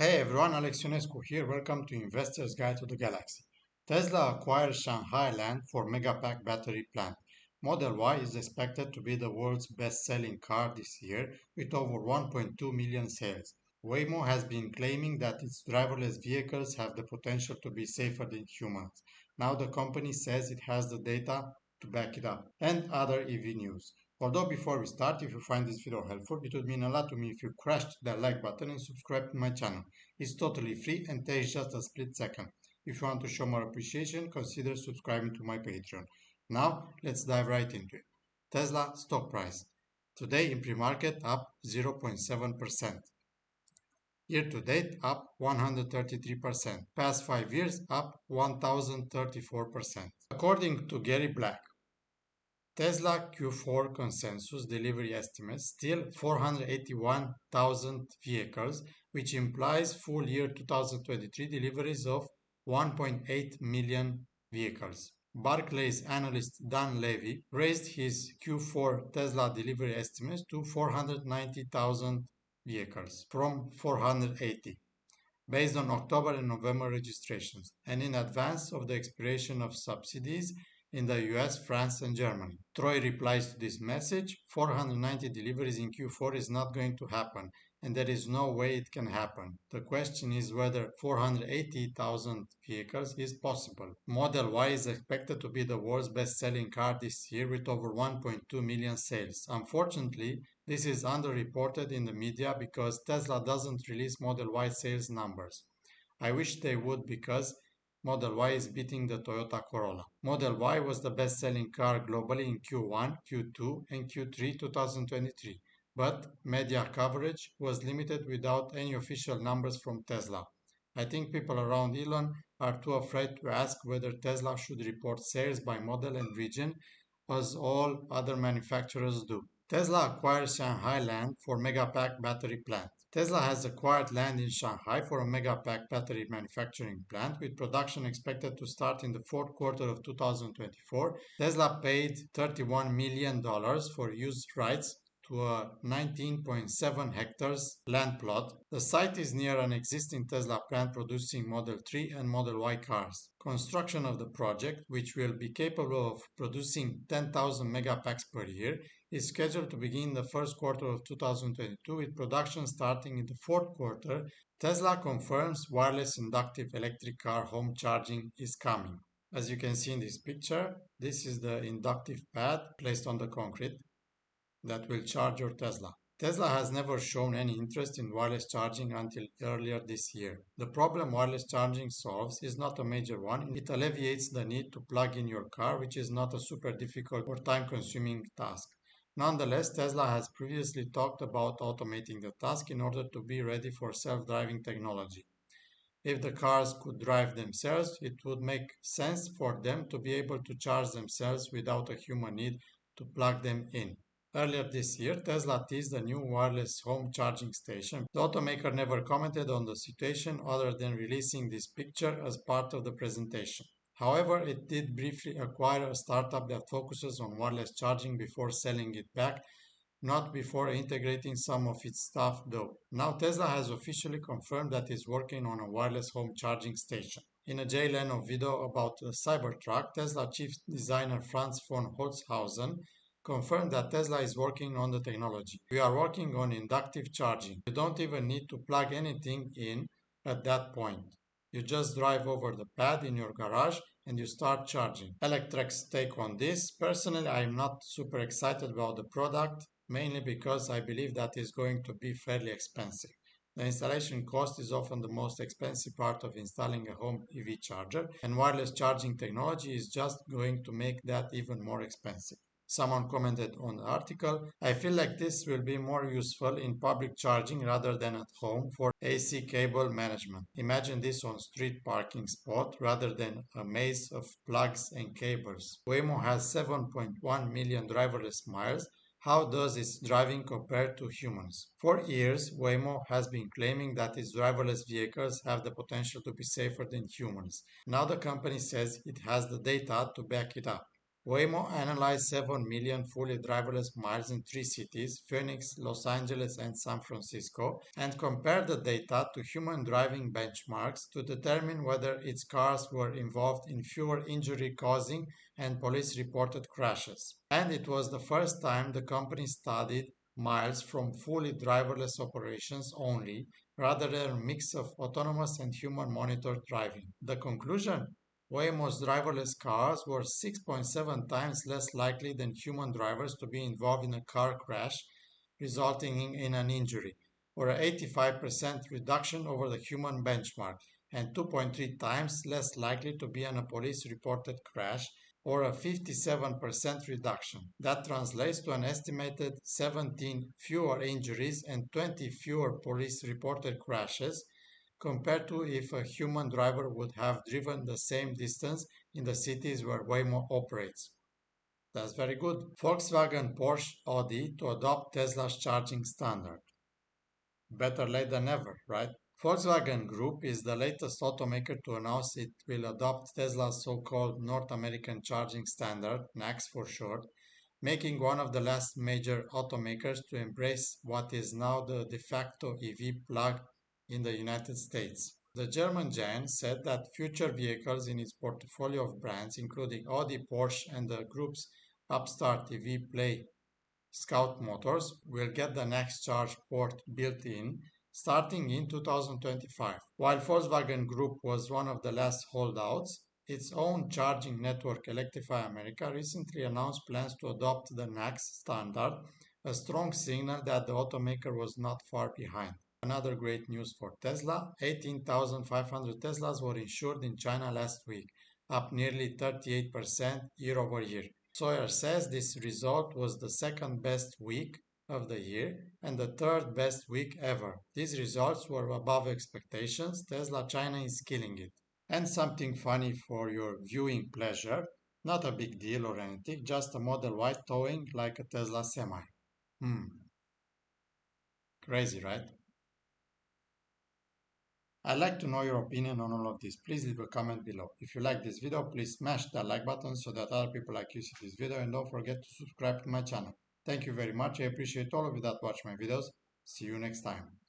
Hey everyone, Alex Ionescu here. Welcome to Investor's Guide to the Galaxy. Tesla acquires Shanghai land for Megapack battery plant. Model Y is expected to be the world's best-selling car this year with over 1.2 million sales. Waymo has been claiming that its driverless vehicles have the potential to be safer than humans. Now the company says it has the data to back it up. And other EV news. Although before we start, if you find this video helpful, it would mean a lot to me if you crashed that like button and subscribe to my channel. It's totally free and takes just a split second. If you want to show more appreciation, consider subscribing to my Patreon. Now, let's dive right into it. Tesla stock price. Today in pre-market up 0.7%. Year to date up 133%. Past 5 years up 1034%. According to Gary Black, Tesla Q4 consensus delivery estimates still 481,000 vehicles, which implies full year 2023 deliveries of 1.8 million vehicles. Barclays analyst Dan Levy raised his Q4 Tesla delivery estimates to 490,000 vehicles from 480 based on October and November registrations, and in advance of the expiration of subsidies in the US, France, and Germany. Troy replies to this message, 490 deliveries in Q4 is not going to happen, and there is no way it can happen. The question is whether 480,000 vehicles is possible. Model Y is expected to be the world's best-selling car this year with over 1.2 million sales. Unfortunately, this is underreported in the media because Tesla doesn't release Model Y sales numbers. I wish they would because Model Y is beating the Toyota Corolla. Model Y was the best-selling car globally in Q1, Q2, and Q3 2023, but media coverage was limited without any official numbers from Tesla. I think people around Elon are too afraid to ask whether Tesla should report sales by model and region, as all other manufacturers do. Tesla acquires Shanghai land for Megapack battery plant. Tesla has acquired land in Shanghai for a Megapack battery manufacturing plant with production expected to start in the fourth quarter of 2024. Tesla paid $31 million for used rights to a 19.7 hectares land plot. The site is near an existing Tesla plant producing Model 3 and Model Y cars. Construction of the project, which will be capable of producing 10,000 megapacks per year, is scheduled to begin in the first quarter of 2022 with production starting in the fourth quarter. Tesla confirms wireless inductive electric car home charging is coming. As you can see in this picture, this is the inductive pad placed on the concrete that will charge your Tesla. Tesla has never shown any interest in wireless charging until earlier this year. The problem wireless charging solves is not a major one. It alleviates the need to plug in your car, which is not a super difficult or time-consuming task. Nonetheless, Tesla has previously talked about automating the task in order to be ready for self-driving technology. If the cars could drive themselves, it would make sense for them to be able to charge themselves without a human need to plug them in. Earlier this year, Tesla teased a new wireless home charging station. The automaker never commented on the situation other than releasing this picture as part of the presentation. However, it did briefly acquire a startup that focuses on wireless charging before selling it back, not before integrating some of its stuff though. Now Tesla has officially confirmed that it's working on a wireless home charging station. In a Jay Leno video about the Cybertruck, Tesla chief designer Franz von Holzhausen confirmed that Tesla is working on the technology. We are working on inductive charging. You don't even need to plug anything in at that point. You just drive over the pad in your garage and you start charging. Electrek's take on this. Personally, I am not super excited about the product, mainly because I believe that is going to be fairly expensive. The installation cost is often the most expensive part of installing a home EV charger, and wireless charging technology is just going to make that even more expensive. Someone commented on the article, I feel like this will be more useful in public charging rather than at home for AC cable management. Imagine this on street parking spot rather than a maze of plugs and cables. Waymo has 7.1 million driverless miles. How does its driving compare to humans? For years, Waymo has been claiming that its driverless vehicles have the potential to be safer than humans. Now the company says it has the data to back it up. Waymo analyzed 7 million fully driverless miles in three cities, Phoenix, Los Angeles, and San Francisco, and compared the data to human driving benchmarks to determine whether its cars were involved in fewer injury causing and police reported crashes. And it was the first time the company studied miles from fully driverless operations only, rather than a mix of autonomous and human monitored driving. The conclusion? Waymo's driverless cars were 6.7 times less likely than human drivers to be involved in a car crash, resulting in an injury, or an 85% reduction over the human benchmark, and 2.3 times less likely to be in a police reported crash, or a 57% reduction. That translates to an estimated 17 fewer injuries and 20 fewer police reported crashes compared to if a human driver would have driven the same distance in the cities where Waymo operates. That's very good. Volkswagen, Porsche, Audi to adopt Tesla's charging standard. Better late than never, right? Volkswagen Group is the latest automaker to announce it will adopt Tesla's so-called North American Charging Standard, NACS for short, making one of the last major automakers to embrace what is now the de facto EV plug in the United States. The German giant said that future vehicles in its portfolio of brands, including Audi, Porsche, and the group's upstart EV play Scout Motors, will get the next charge port built in starting in 2025. While Volkswagen Group was one of the last holdouts, its own charging network Electrify America recently announced plans to adopt the NACS standard, a strong signal that the automaker was not far behind. Another great news for Tesla, 18,500 Teslas were insured in China last week, up nearly 38% year over year. Sawyer says this result was the second best week of the year and the third best week ever. These results were above expectations. Tesla China is killing it. And something funny for your viewing pleasure. Not a big deal or anything, just a Model Y towing like a Tesla semi. Hmm, crazy, right? I'd like to know your opinion on all of this. Please leave a comment below. If you like this video, please smash that like button so that other people like you see this video, and don't forget to subscribe to my channel. Thank you very much. I appreciate all of you that watch my videos. See you next time.